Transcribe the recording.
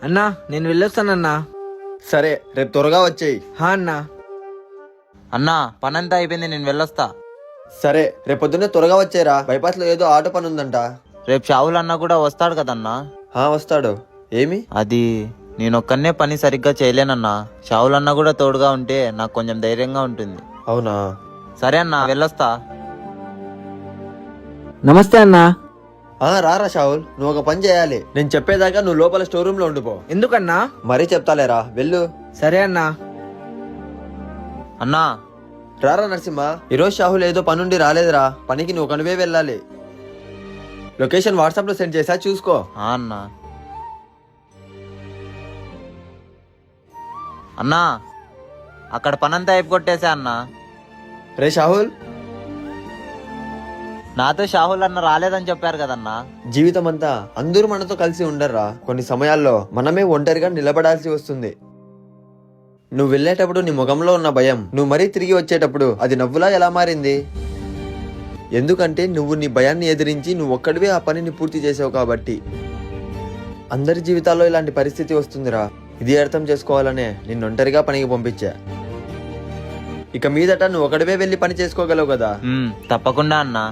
అన్నా నేను వెళ్ళొస్తానన్నా. సరే రేపు త్వరగా వచ్చేయి. హా అన్నా. అన్నా పనంతా అయిపోయింది, నేను వెళ్ళొస్తా. సరే రేపు పొద్దున్నే త్వరగా వచ్చేరా, బైపాస్ లో ఏదో ఆటో పని ఉందంట. రేపు షావుల్ అన్న కూడా వస్తాడు కదన్నా. వస్తాడు. ఏమి? అది నేనొక్కనే పని సరిగ్గా చేయలేనన్నా. షావుల్ అన్న కూడా తోడుగా ఉంటే నాకు కొంచెం ధైర్యంగా ఉంటుంది. అవునా? సరే అన్నా, వెళ్ళొస్తా. నమస్తే అన్నా. రారా షావుల్, నువ్వు ఒక పని చేయాలి. నేను చెప్పేదాకా నువ్వు లోపల స్టోర్ రూమ్ లో ఉండిపో. ఎందుకన్నా? మరీ చెప్తాలేరా, వెళ్ళు. సరే అన్నా. అన్నా రారా నరసింహ, ఈరోజు షాహుల్ ఏదో పనుండి రాలేదురా. పనికి నువ్వు కనువే వెళ్ళాలి. లొకేషన్ వాట్సాప్ లో సెండ్ చేసా, చూసుకో. అన్నా. అన్నా అక్కడ పనంతా అయిపోగొట్టేసా అన్నా. రే షాహుల్, నాతో షాహుల్ అన్న రాలేదని చెప్పారు కదన్నా. జీవితం అంతా అందరూ మనతో కలిసి ఉండర్రా. కొన్ని సమయాల్లో మనమే ఒంటరిగా నిలబడాల్సి వస్తుంది. నువ్వు వెళ్ళేటప్పుడు నీ ముఖంలో ఉన్న భయం నువ్వు మరీ తిరిగి వచ్చేటప్పుడు అది నవ్వులా ఎలా మారింది? ఎందుకంటే నువ్వు నీ భయాన్ని ఎదిరించి నువ్వు ఒక్కడివే ఆ పనిని పూర్తి చేసావు కాబట్టి. అందరి జీవితాల్లో ఇలాంటి పరిస్థితి వస్తుందిరా. ఇది అర్థం చేసుకోవాలనే నిన్ను ఒంటరిగా పనికి పంపించా. ఇక మీదట నువ్వు ఒకడివే వెళ్ళి పని చేసుకోగలవు కదా. తప్పకుండా అన్నా.